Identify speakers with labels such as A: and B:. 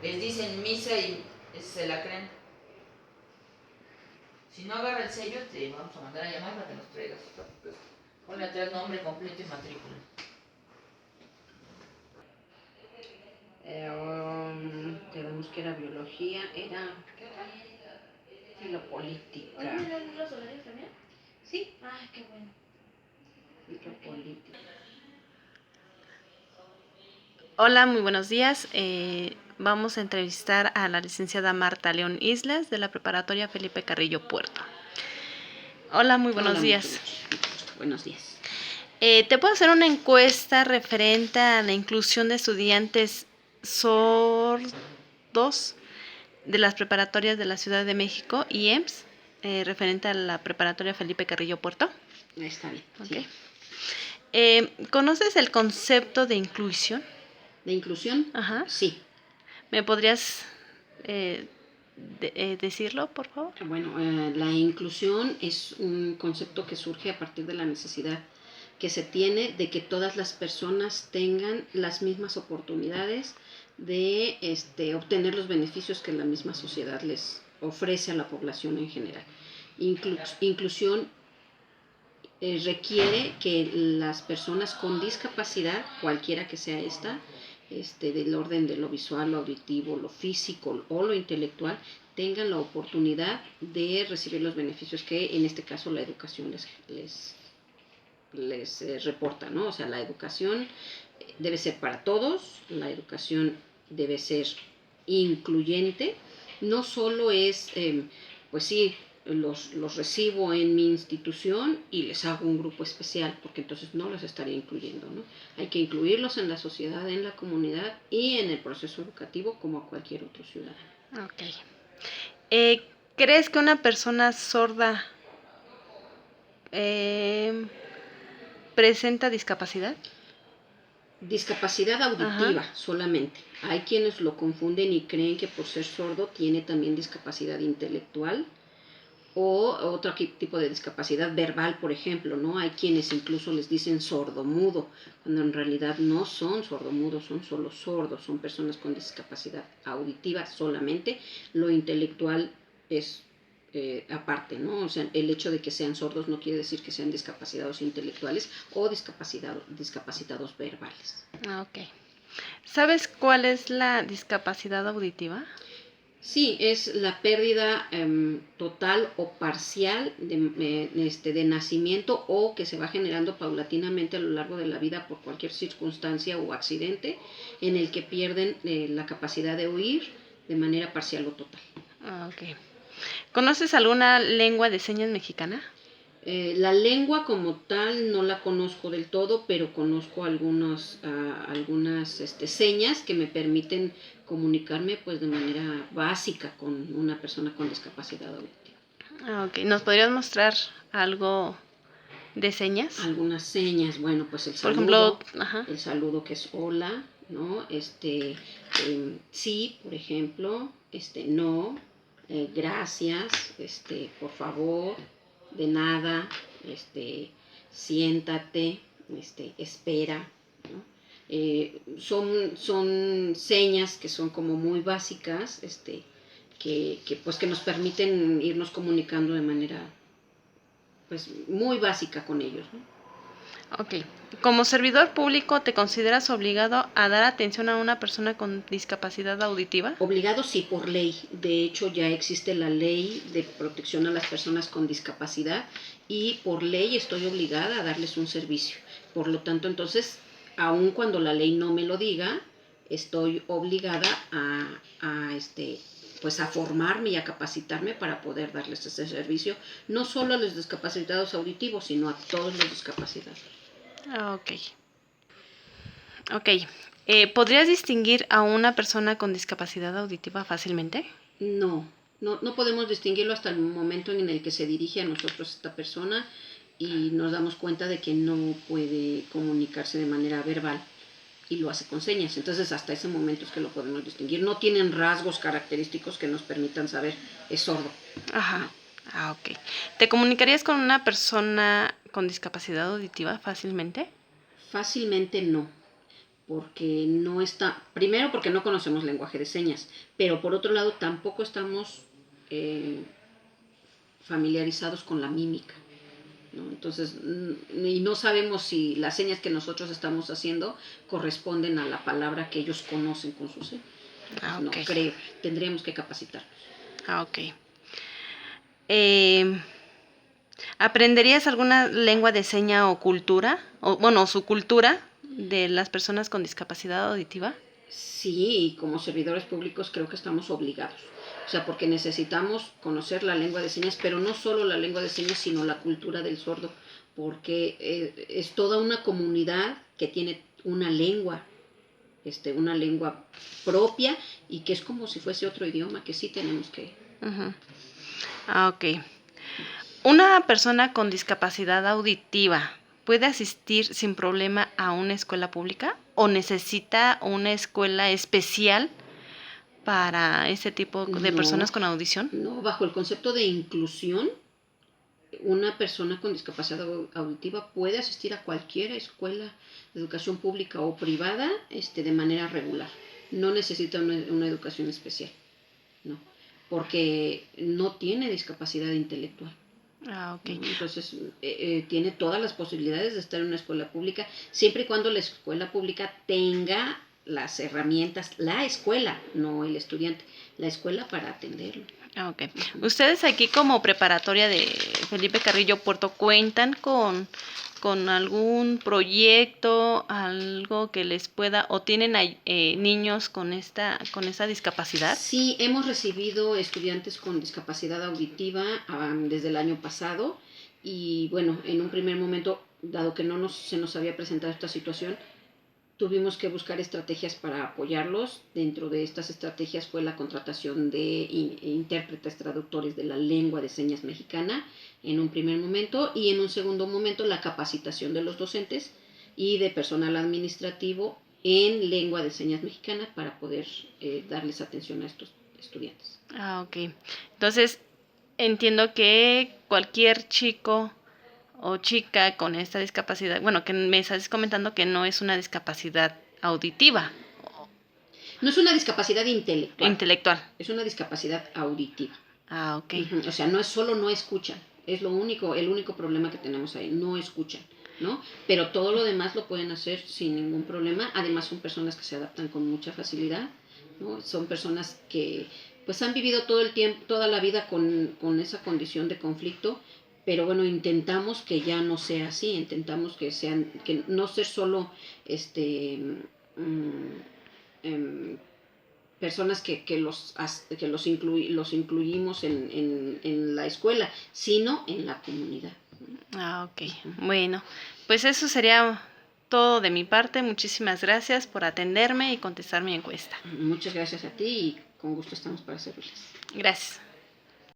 A: Les dicen misa y se la creen. Si no agarra el sello, te vamos a mandar a llamar para que nos traigas. Ponle atrás nombre completo y matrícula.
B: Quedamos que era biología, era... ¿Qué era? Filopolítica.
C: ¿Hoy tienen los horarios también?
B: Sí.
C: Ay, qué bueno.
B: Filopolítica.
D: Hola, muy buenos días. Vamos a entrevistar a la licenciada Marta León Islas de la Preparatoria Felipe Carrillo Puerto. Hola, muy buenos días.
B: Buenos días.
D: Te puedo hacer una encuesta referente a la inclusión de estudiantes sordos de las preparatorias de la Ciudad de México y EMS, referente a la Preparatoria Felipe Carrillo Puerto.
B: Está bien.
D: Okay.
B: Sí.
D: ¿Conoces el concepto de inclusión?
B: ¿De inclusión?
D: Ajá.
B: Sí.
D: ¿Me podrías decirlo, por favor?
B: Bueno, la inclusión es un concepto que surge a partir de la necesidad que se tiene de que todas las personas tengan las mismas oportunidades de obtener los beneficios que la misma sociedad les ofrece a la población en general. Inclusión requiere que las personas con discapacidad, cualquiera que sea esta, del orden de lo visual, lo auditivo, lo físico o lo intelectual, tengan la oportunidad de recibir los beneficios que en este caso la educación les reporta, ¿no? O sea, la educación debe ser para todos, la educación debe ser incluyente, no solo es, pues sí, los recibo en mi institución y les hago un grupo especial, porque entonces no los estaría incluyendo, ¿no? Hay que incluirlos en la sociedad, en la comunidad y en el proceso educativo como a cualquier otro ciudadano.
D: Ok. ¿Crees que una persona sorda presenta discapacidad?
B: Discapacidad auditiva. Ajá. Solamente. Hay quienes lo confunden y creen que por ser sordo tiene también discapacidad intelectual o otro tipo de discapacidad verbal, por ejemplo, ¿no? Hay quienes incluso les dicen sordomudo, cuando en realidad no son sordomudos, son solo sordos, son personas con discapacidad auditiva solamente. Lo intelectual es aparte, ¿no? O sea, el hecho de que sean sordos no quiere decir que sean discapacitados intelectuales o discapacitados verbales.
D: Ok. ¿Sabes cuál es la discapacidad auditiva?
B: Sí, es la pérdida total o parcial de nacimiento o que se va generando paulatinamente a lo largo de la vida por cualquier circunstancia o accidente en el que pierden la capacidad de oír de manera parcial o total.
D: Ok. ¿Conoces alguna lengua de señas mexicana?
B: La lengua como tal no la conozco del todo, pero conozco algunas señas que me permiten comunicarme pues de manera básica con una persona con discapacidad auditiva.
D: Ok, ¿nos podrías mostrar algo de señas?
B: Algunas señas, bueno, pues el saludo, por ejemplo, ajá. El saludo que es hola, ¿no? Sí, por ejemplo, no, gracias, por favor, de nada, siéntate, espera, ¿no? Son señas que son como muy básicas, que nos permiten irnos comunicando de manera pues muy básica con ellos, ¿no?
D: Ok. Como servidor público, ¿te consideras obligado a dar atención a una persona con discapacidad auditiva?
B: Obligado sí, por ley. De hecho, ya existe la ley de protección a las personas con discapacidad y por ley estoy obligada a darles un servicio. Por lo tanto, entonces, aun cuando la ley no me lo diga, estoy obligada pues a formarme y a capacitarme para poder darles ese servicio, no solo a los discapacitados auditivos, sino a todos los discapacitados.
D: Ok. Ok. ¿Podrías distinguir a una persona con discapacidad auditiva fácilmente?
B: No podemos distinguirlo hasta el momento en el que se dirige a nosotros esta persona y nos damos cuenta de que no puede comunicarse de manera verbal y lo hace con señas. Entonces hasta ese momento es que lo podemos distinguir. No tienen rasgos característicos que nos permitan saber es sordo.
D: Ajá. Ok. ¿Te comunicarías con una persona con discapacidad auditiva fácilmente?
B: Fácilmente no. porque no está, primero porque no conocemos lenguaje de señas, pero por otro lado tampoco estamos familiarizados con la mímica, ¿no? Entonces, y no sabemos si las señas que nosotros estamos haciendo corresponden a la palabra que ellos conocen con su seña. No creo, tendríamos que capacitarnos.
D: Ok. ¿Aprenderías alguna lengua de seña o cultura? O, bueno, su cultura de las personas con discapacidad auditiva.
B: Sí, y como servidores públicos creo que estamos obligados. O sea, porque necesitamos conocer la lengua de señas, pero no solo la lengua de señas, sino la cultura del sordo, porque es toda una comunidad que tiene una lengua propia y que es como si fuese otro idioma que sí tenemos que...
D: Ok. ¿Una persona con discapacidad auditiva puede asistir sin problema a una escuela pública o necesita una escuela especial para ese tipo de personas con audición?
B: No, bajo el concepto de inclusión, una persona con discapacidad auditiva puede asistir a cualquier escuela de educación pública o privada de manera regular. No necesita una educación especial, no, porque no tiene discapacidad intelectual.
D: Ok.
B: ¿No? Entonces, tiene todas las posibilidades de estar en una escuela pública, siempre y cuando la escuela pública tenga las herramientas, la escuela, no el estudiante, la escuela para atenderlo.
D: Ok. ¿Ustedes aquí como preparatoria de Felipe Carrillo Puerto cuentan con algún proyecto, algo que les pueda, o tienen niños con esta discapacidad?
B: Sí, hemos recibido estudiantes con discapacidad auditiva desde el año pasado y bueno, en un primer momento, dado que se nos había presentado esta situación, tuvimos que buscar estrategias para apoyarlos. Dentro de estas estrategias fue la contratación de intérpretes traductores de la lengua de señas mexicana en un primer momento y en un segundo momento la capacitación de los docentes y de personal administrativo en lengua de señas mexicana para poder darles atención a estos estudiantes.
D: Ok. Entonces, entiendo que cualquier chico o chica con esta discapacidad, bueno, que me estás comentando que no es una discapacidad auditiva.
B: No es una discapacidad
D: Intelectual.
B: Es una discapacidad auditiva.
D: Ok.
B: O sea, no escuchan. Es el único problema que tenemos ahí, no escuchan, ¿no? Pero todo lo demás lo pueden hacer sin ningún problema. Además son personas que se adaptan con mucha facilidad, ¿no? Son personas que pues han vivido toda la vida con esa condición de conflicto, pero bueno, intentamos que ya no sea así, intentamos que no ser solo personas que los incluimos en la escuela, sino en la comunidad.
D: Ok. Bueno, pues eso sería todo de mi parte. Muchísimas gracias por atenderme y contestar mi encuesta.
B: Muchas gracias a ti y con gusto estamos para servirles.
D: Gracias.